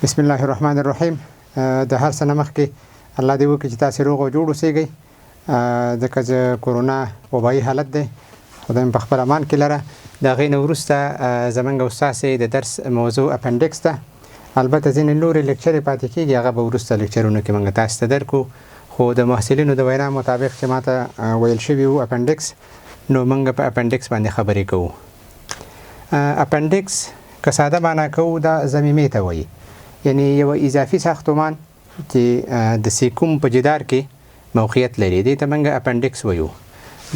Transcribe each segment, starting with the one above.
بسم الله الرحمن الرحیم. د هر څه نه مخکې الله دې وکړي چې تاسې روغ او جوړ اوسئ. ځکه چې کورونا وبایي حالت دی، خدای مو په خپل امان کې لره. د هغې نه وروسته زموږ او ستاسې د درس موضوع اپنډکس ده. البته ځینې نورې لیکچرې پاتې کېږي، هغه به وروسته لیکچرونو کې موږ تاسو ته درکړو. خو د محصلینو د وینا مطابق چې ماته ویل شوي وو اپنډکس، نو موږ په اپنډکس باندې خبرې کوو. اپنډکس که ساده معنا کوو، دا ضمیمې ته وایي، یعنی یو اضافي ساختمان چې د سیکوم په جدار کې موقعیت لري، دې ته موږ اپنډکس وایو.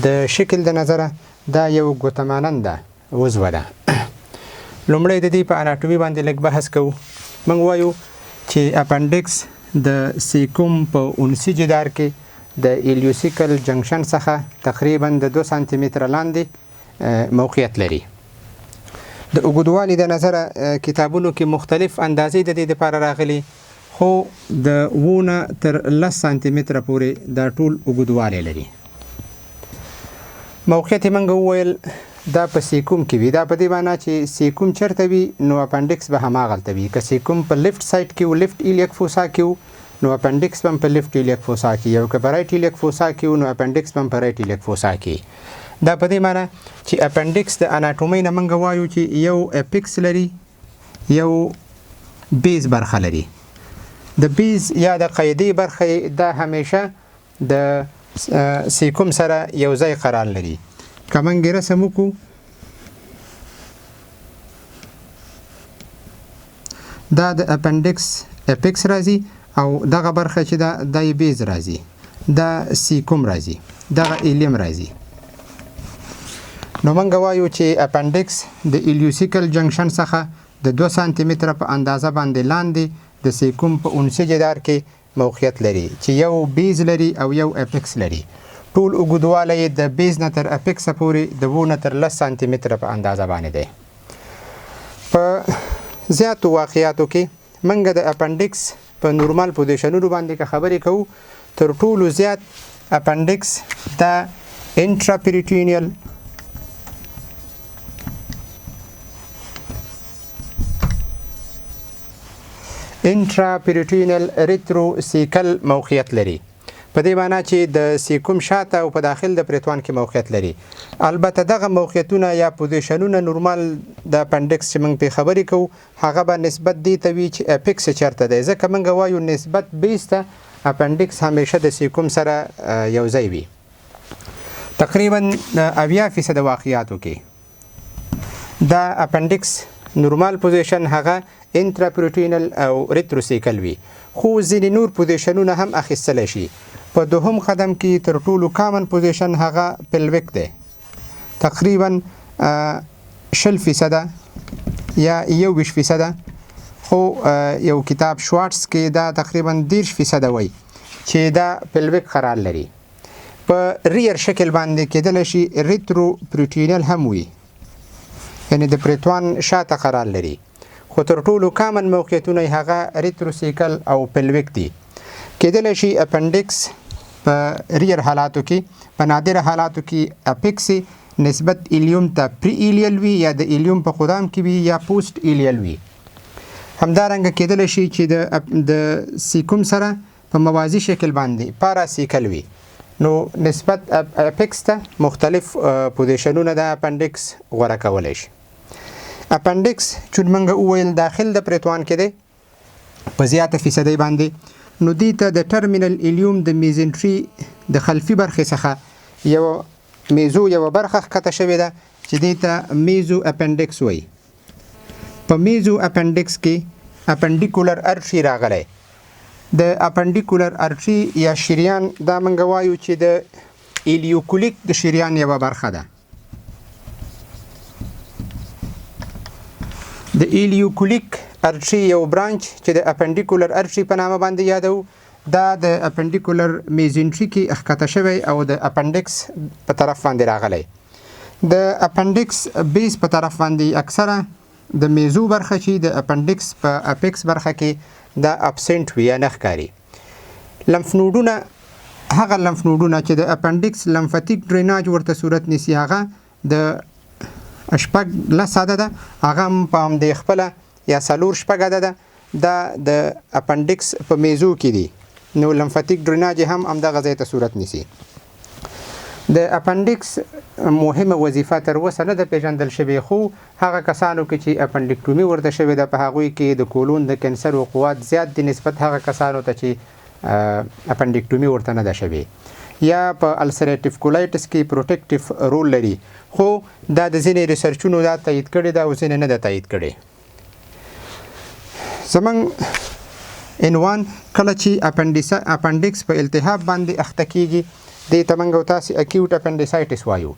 د شکل د نظره دا یو ګوتماننده عضوه ده. لومړی د دې په اناټومي باندې لږ بحث کوو. موږ وایو چې اپنډکس د سیکوم په اونسي جدار کې د ایلیوسیکل جنکشن څخه تقریبا د 2 سانتي متره لاندې موقعیت لري. د اوږدوالي د نظره کتابونو کې مختلف اندازې د دې لپاره راغلي، خو د 1 تر 10 سانتي متره پورې دا ټول اوږدوالی لري. موقعیت یې موږ وویل دا په سیکوم کې وي. دا په دې معنا چې سیکوم چېرته وي نو اپنډکس به هماغلته وي. که سیکوم په لیفټ سایډ کې و، لیفټ ایلیک فوسا کې و، نو اپنډکس به هم په لیفټ ایلیک فوسا کې وي. او که په رایټ ایلیک فوسا کې و، نو اپنډکس به هم په رایټ ایلیک فوسا کې. دا په دې معنا چې اپنډکس د اناټومي نه موږ وایو چې یو اپیکس لري، یو بیز برخه لري. د بیز یا د قیدي برخه دا همیشه د سیکوم سره یو ځای قرار لري. که موږ رسم وکړو، دا د اپنډکس اپیکس راځي، او دغه برخه چې دا د بیز راځي، دا سیکوم راځي، دغه ایلیم راځي. نو موږ وایو چې اپنډکس د ایلیوسیکل جنکشن څخه د 2 سانتي متره په اندازه باندې لاندې د سیکوم په اونسي جدار کې موقعیت لري، چې یو بیز لري او یو اپیکس لري. ټول اوږدوالی د بیز نه تر اپیکسه پورې د 2 نه تر 10 سانتي متره په اندازه باندې دی. په زیاتو واقعیاتو کې موږ د اپنډکس په نورمال پوزیشنونو باندې که خبرې کوو، تر ټولو زیات اپنډکس د انټراپریټینیل انټراپریټینل ریتروسیکل موقعیت لري. په دې معنا چې د سیکوم شاته او په داخل د پریتوان کې موقعیت لري. البته دغه موقعیتونه یا پوزیشنونه نورمال د اپنډکس چې موږ پرې خبرې کوو، هغه به نسبت دې ته وي چې اپیکس چېرته دی. ځکه موږ وایو نسبت بیس ته اپنډکس همیشه د سیکوم سره یو ځای وي. تقریبا 80% واقعیاتو کې د اپنډکس نورمال پوزیشن هغه انټراپریټینل او ریتروسیکل وي، خو ځینې نور پوزیشنونه هم اخیستلی شي. په دوهم قدم کې تر ټولو کامن پوزیشن هغه پلویک دی، تقریبا 20% یا 21%. خو یو کتاب شوارټس کې دا تقریبا 30% وایي چې دا پلویک قرار لري. په ریر شکل باندې کېدلی شي ریتروپریټینل هم وي، یعنی د پریتوان شاته قرار لري، خو تر ټولو کامن موقعیتونه هغه ریتروسیکل او پلویک دي. کېدلی شي اپنډکس په ریر حالاتو کې، په نادره حالاتو کې اپیکس نسبت ایلیوم ته پری ایلیل وي، یا د ایلیوم په قدام کې وي، یا پوسټ ایلیل وي. همدارنګه کېدلی شي چې د سیکوم سره په موازي شکل باندې پاراسیکل وي. نو نسبت اپیکس ته مختلف پوزیشنونه د اپنډکس غوره کولی شي. اپنډکس چون موږ وویل داخل د پریتوان کې دی په زیاته فیصدۍ باندې، نو دې ته د ټرمینل ایلیوم د میزنټري د خلفي برخې څخه یوه برخه ښکته شوې ده چې دې ته میزو اپنډکس وایي. په میزو اپنډکس کې اپنډیکولر ارټري راغلی. د اپنډیکولر ارټري یا شریان دا موږ وایو چې د ایلیوکولیک د شریان یوه برخه ده. د ایلیوکولیک ارټري یو برانچ چې د اپنډیکولر ارټري په نامه باندې یادو، دا د اپنډیکولر میزنټري کې ښکته شوی او د اپنډکس په طرف باندې راغلی. د اپنډکس بیس په طرف باندې اکثره د میزو برخه چې د اپنډکس په اپیکس برخه کې دا ابسنټ وي یا نه ښکاري. لمف نوډونه، هغه لمف نوډونه چې د اپنډکس لمفاتیک ډریناج ورته صورت نیسي، هغه د شپږ لس عدده، هغه هم په همدې خپله یا 4 شپږ عدده دا د اپنډکس په میزو کې دي نو لمفاتیک ډریناج هم همدغه ځای ته صورت نیسي. د اپنډکس مهمه وظیفه تر اوسه نه ده پیژندل شوې، خو هغه کسانو کې چې اپنډکټومي ورته شوې ده په هغوی کې د کولون د کینسر وقوعات زیات دي نسبت هغه کسانو ته چې اپنډکټومي ورته نه ده شوې. یا په السریټیف کولایټس کې پروټیکټیو رول لري، خو دا د ځینې ریسرچونو دا تایید کړي ده او ځینې نه ده تایید کړي. زمونږ عنوان کله چې اپنډکس په التهاب باندې اخته کیږي دې ته موږ او تاسې اکیوټ اپنډیسایټس وایو.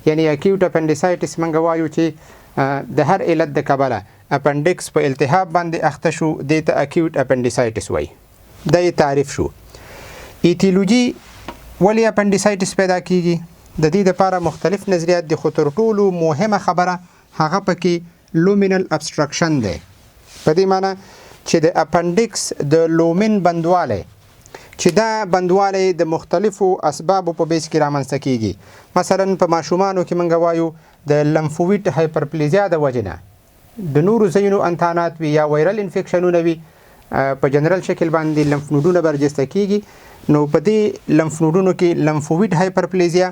یعنی اکیوټ اپنډیسایټس موږ وایو چې د هر علت د کبله اپنډکس په التهاب باندې اخته شو دې ته اکیوټ اپنډیسایټس وایي. دا یې تعریف شو. ایتیولوژي ولې اپنډیسایټس پیدا کیږي د دې لپاره مختلف نظریات دي، خو تر ټولو مهمه خبره هغه پکې لومینل ابسټرکشن دی. په دې معنی چې د اپنډکس د لومین بندوالی چې دا بندوالی د مختلفو اسبابو په بیس کې رامنځته کیږي. مثلا په ماشومانو کې موږ وایو د لمفویډ هایپرپلیزیا د وجې نه د نورو ځایونو انتانات وي یا وایرل انفیکشنونه وي، په جنرال شکل باندې لمف نودونه برجسته کیږي. نو په دې لمف نودونو کې لمفویډ هایپرپلیزیا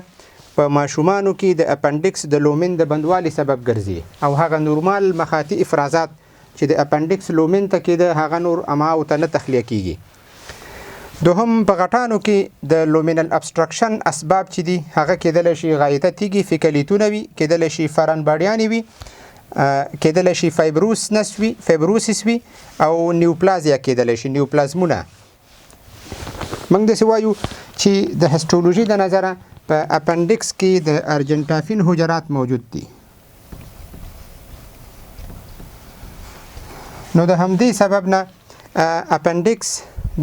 په ماشومانو کې د اپنډکس د لومین د بندوالي سبب ګرځي او هغه نورمال مخاطي افرازات چې د اپنډکس لومین ته کېده هغه نور امعاو ته نه تخلیه کیږي. دوهم په غټانو کې د لومینل ابسټرکشن اسباب چې دي هغه کېدلی شي غایطه تیږي، فیکلیتونه وي، کېدلی شي فارن باډیانې وي، کېدلی شي فایبروسس وي او نیوپلازیا کېدلی شي، نیوپلازمونه. موږ داسې وایو چې د هسټولوژي د نظره په اپنډکس کې د ارجنټافین حجرات موجود دي. نو د همدې سبب نه اپنډکس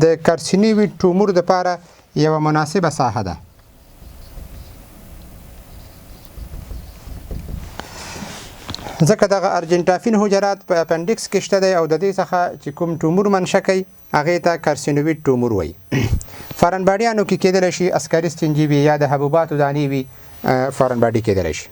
د کارسینویډ ټومور دپاره یوه مناسبه ساحه ده. ځکه دغه ارجنټافین حجرات په اپنډکس کې شته دی او د دې څخه چې کوم ټومور منشأ کوي هغې ته کارسینویډ ټومور وایي. فارن باډیانو کې کېدلی شي اسکارس چینجي وي یا د حبوباتو دانې وي، فارن باډي کېدلی شي.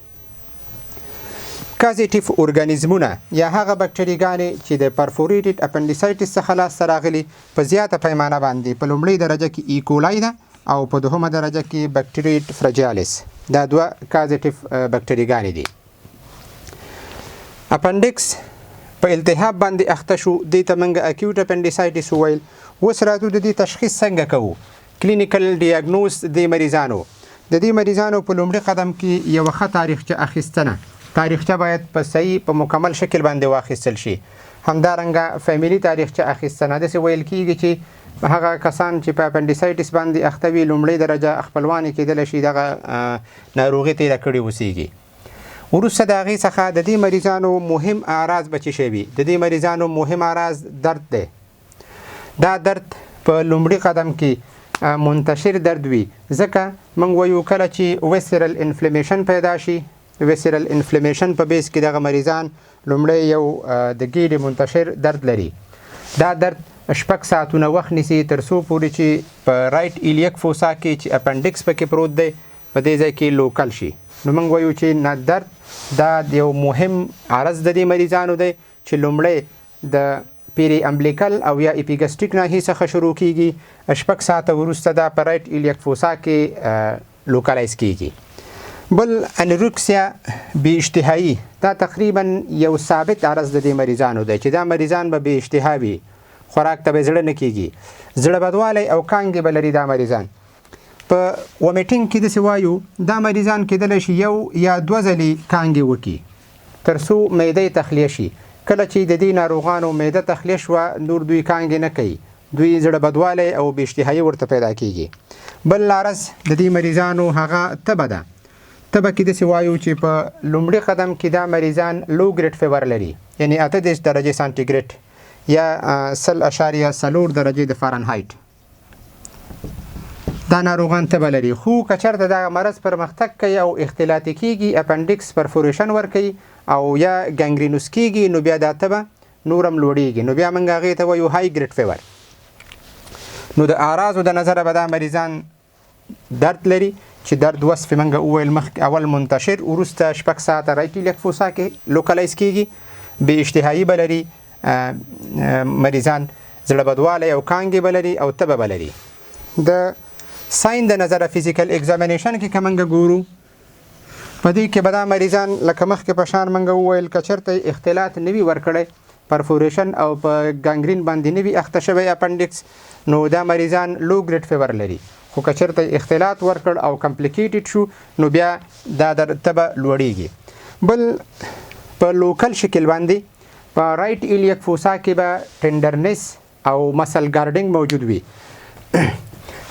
کازیټیف ارګانیزمونه یا هغه بکټریاګانې چې د پرفوریټډ اپنډیسایټس څخه لاسته راغلي په زیاته پیمانه باندې په لومړۍ درجه کې ایکولای ده او په دوهمه درجه کې بکټریټ فرجیالس. دا دوه کازیټیف بکټریاګانې دي. اپنډکس په التهاب باندې اخته شو دې ته موږ اکیوټ اپنډیسایټس وویل. اوس راځو د دې تشخیص څنګه کوو. کلینیکل ډیاګنوز د دې مریضانو په لومړي قدم کې یوه ښه تاریخچه اخیستنه. تاریخچه باید په صحیح په مکمل شکل باندې واخیستل شي. همدارنګه فیملي تاریخچه اخیستنه داسې ویل کیږي چې هغه کسان چې په اپنډیسایټس باندې اخته وي لومړۍ درجه خپلوان یې کېدلی شي دغه ناروغي تېره کړې اوسیږي. وروسته د هغې څخه د دې مریضانو مهم اعراض به څه شی وي؟ د دې مریضانو مهم اعراض درد دی. دا درد په لومړي قدم کې منتشر درد وي، ځکه موږ وایو کله چې ویسرل انفلیمیشن پیدا شي، ویسرل انفلیمیشن په بیس کې دغه مریضان لومړی یو د ګیډې منتشر درد لري. دا درد 6 ساعتونه وخت نیسي تر څو پورې چې په رایټ ایلیک فوسا کې چې اپنډکس پکې پروت دی په دې ځای کې لوکل شي. نو موږ وایو چې نه درد دا یو مهم عرض د دې مریضانو دی چې لومړی د پیری امبلیکل او یا اپیګسټیک ناحیې څخه شروع کیږي، 6 ساعته وروسته دا په رایټ ایلیک فوسا کې لوکلایز کیږي. بل انورکسیا بې اشتهایي، دا تقریبا یو ثابت عرض د دې مریضانو دی چې دا مریضان به بې اشتها وي، خوراک ته به زړه نه کیږي، زړه بدوالی او کانګې به لري دا مریضان. په ومیټینګ کې داسې وایو دا مریضان کېدلی شي یو یا 2 ځلې کانګې وکړي تر څو معده یې تخلیه شي. کله چې د دې ناروغانو معده تخلیه شوه نور دوی کانګې نه کوي، دوی زړه بدوالی او بې اشتهایي ورته پیدا کیږي. بل عرض د دې مریضانو هغه تبه ده. تبه کې داسې وایو چې په لومړي قدم کې دا مریضان لو ګریډ فیور لري، یعنی 38 درجې سانټیګریډ یا 0.4 درجې د فارنهایټ. دا ناروغان تبه لري، خو که چېرته دغه مرض پرمختګ کوي او اختلاطي کیږي، اپنډکس پرفوریشن ورکوي او یا ګنګرینوس کیږي، نو بیا دا تبه نورم لوړیږي، نو بیا موږ هغې ته وایو های ګریډ فیور. نو د اعراضو د نظره به دا مریضان درد لري چې درد وصف موږ وویل مخکې اول منتشر، وروسته 6 ساعته رایټ ایلیک فوسا کې لوکلایز کیږي، بې اشتهایي به لري، مریضان زړه بدوالی او کانګې به لري او تبه به لري. د ساين د نظره فزیکل ایگزامینیشن کې که موږ ګورو په دې کې به دا مریضان لکه مخکې په شان موږ وویل که چېرته اختلاط نه وي ورکړی پرفوریشن او په ګانګرین باندې نه وي اخته شوی اپنډکس نو دا مریضان لو ګریډ فیور لري. خو که چېرته اختلاط ورکړ او کمپلیکیټډ شو نو بیا دا در تبه لوړیږي. بل په لوکل شکل باندې په رایټ ایلیک فوسا کې به ټینډرنس او مسل ګارډینګ موجود وي.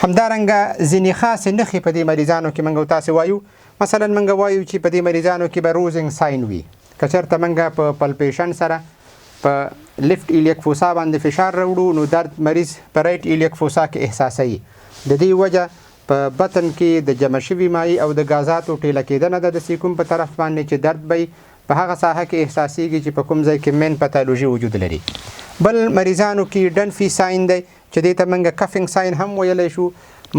همدارنګه ځینې خاصې نښې په دې مریضانو کې موږ تاسې وایو. مثلا موږ وایو چې په دې مریضانو کې به روزنګ ساين وي. که چېرته موږ په پلپیشن سره په لیفت ایلیک فوسا باندې فشار راوړو نو درد مریض په رایټ ایلیک فوسا کې احساسوي. د دې وجه په بطن کې د جمع شوي مایع او د غازاتو ټیله کېدنه ده د سیکوم په طرف باندې چې درد به په هغه ساحه کې احساسېږي چې په کوم ځای کې مین پاتالوژي وجود لري. بل مریضانو کې ډنفي ساين دی چې دې ته موږ کفنګ ساين هم ویلی شو.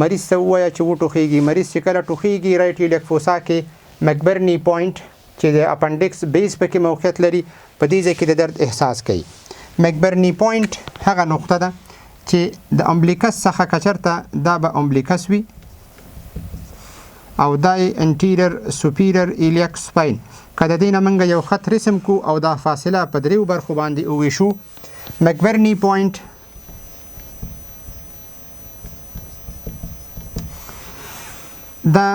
مریض ته ووایه چې وټوخیږي. مریض چې کله ټوخیږي رایټ ایلیک فوسا کې مکبرني پوینټ چې د اپنډکس بیس پکې موقعیت لري په دې ځای کې د درد احساس کوي. مکبرني پوینټ هغه نقطه ده چې د امبلیکس څخه که چېرته دا به امبلیکس وي او دا یې انټیریر سوپیریر ایلیک سپاین. که د دې نه موږ یو خط رسم کو او دا فاصله په دریو برخو باندې وویشو مکبرني پوینټ دا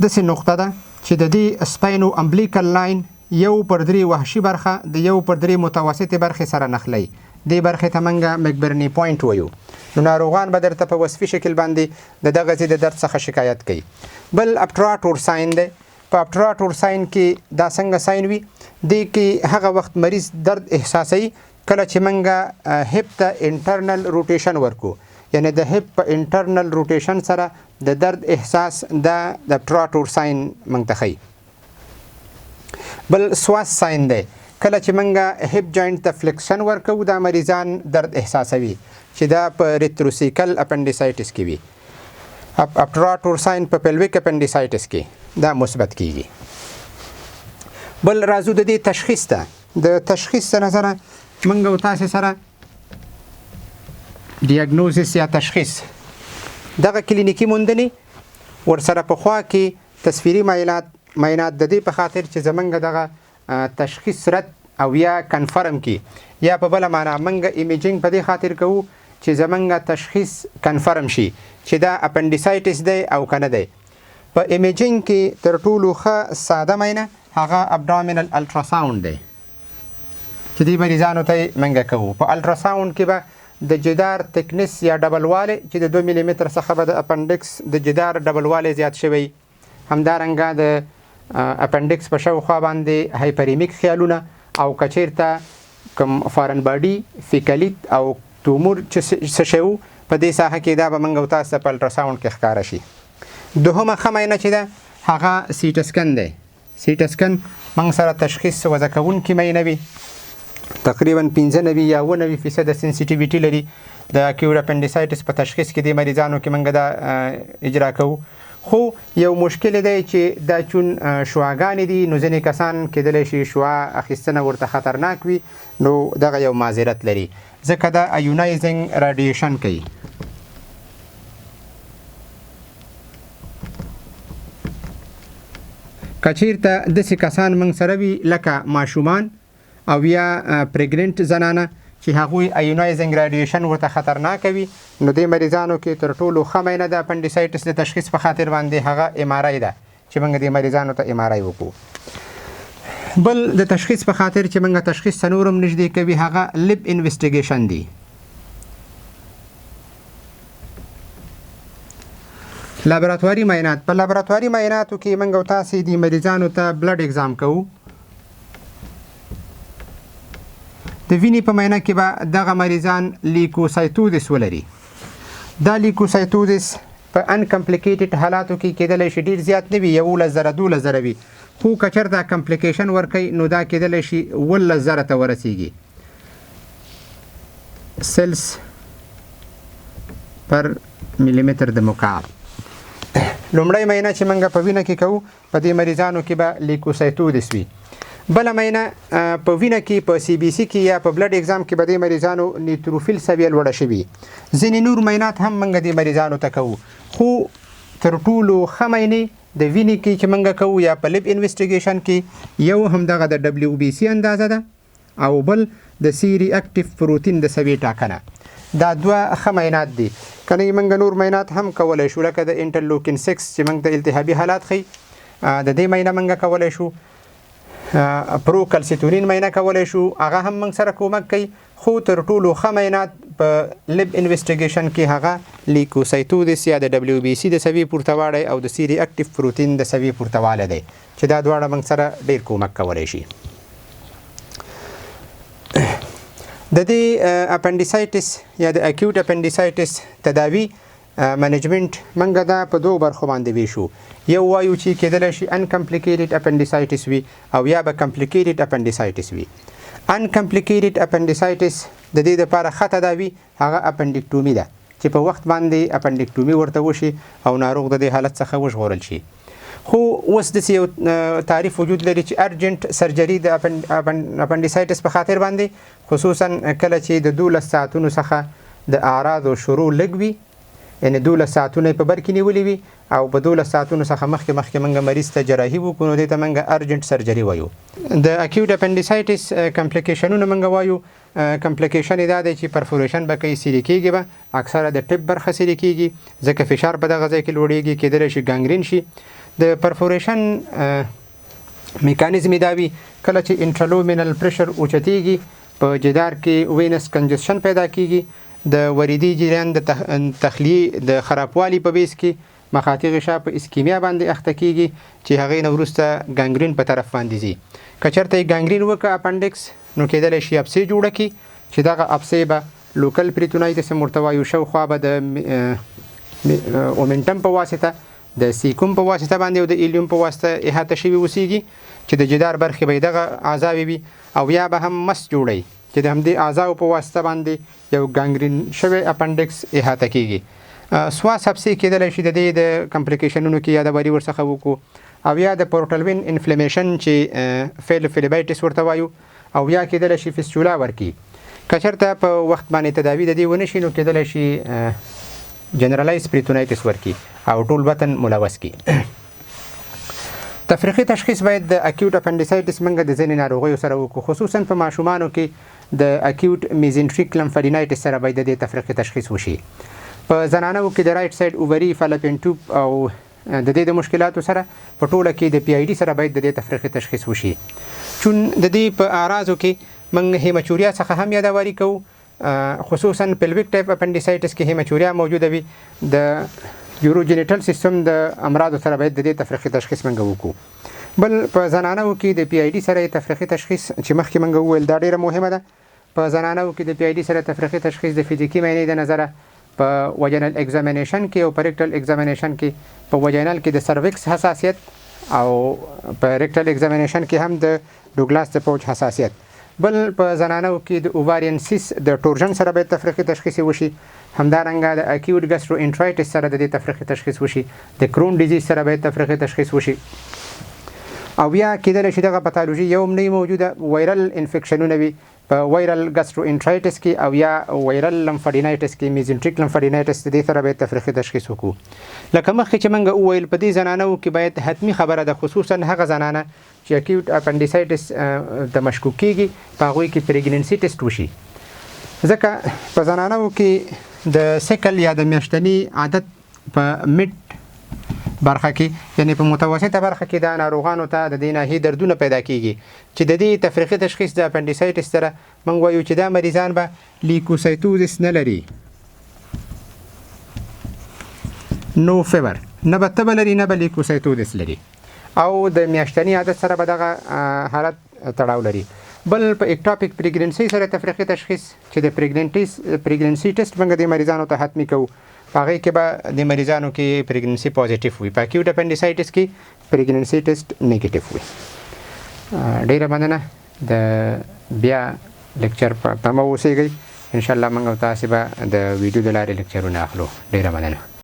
داسې نقطه ده چې د دې سپاینو امبلیکل لاین یو پر درې وحشي برخه د یو پر درې متوسطې برخې سره نښلوي. دې برخې ته موږ مکبرني پوینټ وایو. نو ناروغان به درته په وصفي شکل باندې د دغسې د درد څخه شکایت کوي. بل ابټراټور ساين دی. په ابټراټور ساين کې دا څنګه ساين وي دې کې هغه وخت مریض درد احساسوي کله چې موږ هپ ته انټرنل روټیشن ورکو. یعنی د هپ په انټرنل روټیشن سره د درد احساس د ابټراټور ساين موږ ته ښیي. بل سواس ساين دی. کله چې موږ هپ جاینټ ته فلیکشن ورکو دا مریضان درد احساسوي چې دا په ریتروسیکل اپنډیسایټس کې وي. ابټراټور ساين په پیلویک اپنډیسایټس کې دا مثبت کیږي. بل راځو د دې تشخیص ته. د تشخیص څه نظره موږ او تاسې سره ډیاګنوزس یا تشخیص دغه کلینیکي موندنې ورسره پخوا کې تصویري معاینات د دې په خاطر چې زمونږ دغه تشخیص رد او یا کنفرم کی یا په بله معنا موږ ایمیجینګ په دې خاطر کوو چې زمونږ تشخیص کنفرم شي چې دا اپنډیسایټس دی او که نه دی. په ایمیجینګ کې تر ټولو ښه ساده معاینه هغه ابډامینل الټراساونډ دی چې دې مریضانو ته موږ کوو. په الټراساونډ کې به د جدار تکنس یا ډبلوالی چې د 2 ملي متر څخه به د اپنډکس د جدار ډبلوالی زیات شوی. همدارنګه د اپنډکس په شاوخوا باندې هایپریمیک خیالونه او که چېرته کوم فارن باډي فیکلیت او تومور چې څه شی و په دې ساحه کې دا به موږ او تاسو ته په الټراساونډ کې ښکاره شي. دوهمه ښه معاینه چې ده هغه سیټ سکن دی. سیټ سکن موږ سره تشخیص وضع کوونکې معاینه وي. تقریبا 95 یا 90% سنسیټیویټي لري. د اکیوټ اپنډیسایټس په تشخیص کې د مریضانو کې موږ دا اجرا کوو. خو یو مشکل دی چې دا چون شعاګانې دي نو ځینې کسان کېدلی شي شعاع اخیستنه ورته خطرناک وي نو دغه یو معذرت لري ځکه دا ایونایزنګ راډیشن کوي. که چېرته داسې کسان موږ سره وي لکه ماشومان او یا پریګننټ زنانه چې هغوی ایونایزنګ راډیشن ورته خطرناک وي نو دې مریضانو کې تر ټولو ښه معاینه د اپنډیسایټس د تشخیص په خاطر باندې هغه ایم آر آی ده چې موږ دې مریضانو ته ایم آر آی وکړو. بل د تشخیص په خاطر چې موږ تشخیص ته نور هم نږدې کوي هغه لب انویسټیګیشن دی. لابراتواري معاینات. په لابراتواري معایناتو کې موږ او تاسې دې مریضانو ته بلډ اگزام کوو. د وینې په معاینه کې به دغه مریضان لیکوسایتوزس ولري. دا لیکوسایتوزس په انکمپلیکیټډ حالاتو کې کېدلی شي ډېر زیات نه وي 11,000 12,000 وي خو که چېرته کمپلیکیشن ورکوي نو دا کېدلی شي 18,000 ته ورسیږي. سیلز پر ملیمتر د مکعب. لومړی معاینه چې موږ په وینه کې کوو په دې مریضانو کې به لیکوسایتوزس وي. بله مینا په وینه کې په سی بي سي کې یا په بلډ اگزام کې به د مریضانو نیوتروفیل سویه لوړه شوي. ځینې نور مینات هم موږ د مریضانو ته کوو، خو تر ټولو ښه مینې د وینې کې چې موږ کوو یا په لب انویسټیګیشن کې یو همدغه د ډبلیو بي سي اندازه ده او بل د سی ریاکټیو پروتین د سویې ټاکنه. دا دوه ښه مینات دي. کنه موږ نور مینات هم کولی شو لکه د انټرلوکین 6 چې موږ د التهابي حالات ښیي، د دې مینه موږ کولی شو. پرو کلسیتونین مینه کولی شو، هغه هم موږ سره کومک کوي. خو تر ټولو ښه مینات په لب انویسټیګیشن کې هغه لیکوسایتوزس یا د ډبلیو بي سي د سویې پورتهوالی او د سی ریاکټیو پروتین د سویې پورتهوالی دی چې دا دواړه موږ سره ډېر کومک کولی شي. د دې اپنډیسایټس یا د اکیوټ اپنډیسایټس تداوي منیجمنټ موږ دا په دوه برخو باندې ویشو. یو وایو چې کېدلی شي انکمپلیکیټډ اپنډیسایټس وي او یا به کمپلیکیټډ اپنډیسایټس وي. انکمپلیکیټډ اپنډیسایټس د دې دپاره ښه تداوي هغه اپنډیکټومي ده چې په وخت باندې اپنډیکټومي ورته وشي او ناروغ د دې حالت څخه وژغورل شي. خو اوس داسې یو تعریف وجود لري چې ارجنټ سرجري د اپنډیسایټس په خاطر باندې، خصوصا کله چې د 12 ساعتونو څخه د اعراضو شروع لږ وي، یعنې 12 ساعتونه په بر کې نیولي وي او په 12 ساعتونو څخه مخکې موږ مریض ته جراحي وکړو، نو دې ته موږ ارجنټ سرجري وایو. د اکیوټ اپنډیسایټس کمپلیکیشنونه موږ وایو. کمپلیکیشن یې دا دی چې پرفوریشن به کوي، سیرې کېږي به، اکثره د ټپ برخه سیرې کېږي ځکه فشار په دغه ځای کې لوړېږي، کېدلی شي ګانګرین شي. د پرفوریشن میکانیزم یې دا وي کله چې انټرلومینل پریشر اوچتېږي، په جدار کې وینس کنجسشن پیدا کېږي، د وریدي جریان د تخلیې د خرابوالي په بیس کې مخاطي غشا په اسکیمیا باندې اخته کېږي چې هغې نه وروسته ګانګرین په طرف باندې ځي. که چېرته یې ګانګرین وکړه اپنډکس نو کېدلی شي اپسې جوړه کړي چې دغه اپسې به لوکل پریتونایتس یې ورته وایو، شاوخوا به د اومنټم په واسطه د سیکوم په واسطه باندې او د ایلیوم په واسطه احاطه شوي اوسیږي چې د جدار برخې به یې دغه اعضاوې وي، او یا به هم مس جوړوي چې د همدې اعضاو په واسطه باندې یو ګانګرین شوی اپنډکس احاطه کېږي. سواس اپسې کېدلی شي د دې د کمپلیکیشنونو کې یادواري ورڅخه وکړو، او یا د پورټل وین انفلیمیشن چې فیلوفیلیبایټس ورته وایو، او یا کېدلی شي فیسچولا ورکړي. که چېرته په وخت باندې تداوي د دې ونه شي نو کېدلی شي جنرالایز پریتونایتس ورکړي او ټول بدن ملوث کړي. تفریقي تشخیص باید د اکیوټ اپنډیسایټس موږ د ځینې ناروغیو سره وکړو، خصوصا په ماشومانو کې د اکیوټ میزنټریک لمفاډینایټس سره باید د دې تفریقي تشخیص وشي. په زنانو کې د رایټ سایډ اووري فالوپین ټیوب او د دې د مشکلاتو سره په ټوله کې د پی آی ډي سره باید د دې تفریقي تشخیص وشي. چون د دې په اعراضو کې موږ هیمچوریا څخه هم یادواري کوو، خصوصا پلویک ټایپ اپنډیسایټس کې هیمچوریا موجوده وي. د یوروجینیټل سیستم د امراضو سره باید د دې تفریقي تشخیص موږ وکړو. بل په زنانو کې د پی آی ډي سره تفریقي تشخیص چې مخکې موږ وویل دا ډیره مهمه ده. په زنانو کې د پی آی ډي سره تفریقي تشخیص د فزیکي معنی د نظره په وجینل ایگزامینیشن کې او په ریکټل ایگزامینیشن کې، په وجینل کې د سروکس حساسیت او په ریکټل ایگزامینیشن کې هم د ډوګلاس د پوچ حساسیت. بل په زنانو کې د اووارین سیس د ټورژن سره باید تفریقي تشخیص وشي. همدارنګه د اکیوټ ګسټرو انټرایټس سره د دې تفریقي تشخیص وشي. د کرون ډیزیز سره باید تفریقي تشخیص وشي. او یا کېدلی شي دغه پاتالوژي یو هم نه موجوده، وایرل انفیکشنونه وي په وایرل ګسټرو انټرایټس کې او یا وایرل لمفاډینایټس کې، میزنټریک لمفاډینایټس د دې سره باید تفریقي تشخیص وکړو. لکه مخکې چې موږ وویل په دې زنانو کې باید حتمي خبره ده، خصوصا هغه زنانه چې اکیوټ اپنډیسایټس د مشکوک کېږي په هغوی کې پریګننسي ټیسټ وشي، ځکه په زنانو کې د سیکل یا د میاشتني عادت په مډ برخه کې، یعنی په متوسطه برخه کې د ناروغانو ته د دې ناحیې دردونه پیدا کېږي چې د دې تفریقي تشخیص د اپنډیسایټس سره موږ وایو چې دا مریضان به لیکوسایتوزس نه لري، نو فیور، نه به تبه لري نه به لیکوسایتوزس لري، او د میاشتني عادت سره به دغه حالت تړاو لري. بل په اکټاپیک پریګننسي سره تفریقي تشخیص چې د پریګننسي ټیسټ موږ د مریضانو ته حتمي کوو، په هغې کې به د مریضانو کې پریګننسي پازیټیو وي، په اکیوټ اپنډیسایټس کې پریګننسي ټیسټ نیګیټیو وي. ډیره مننه، د بیا لیکچر په تمه اوسیږئ. انشاءالله موږ او تاسې به د ویډیو د لارې لیکچرونه اخلو. ډیره مننه.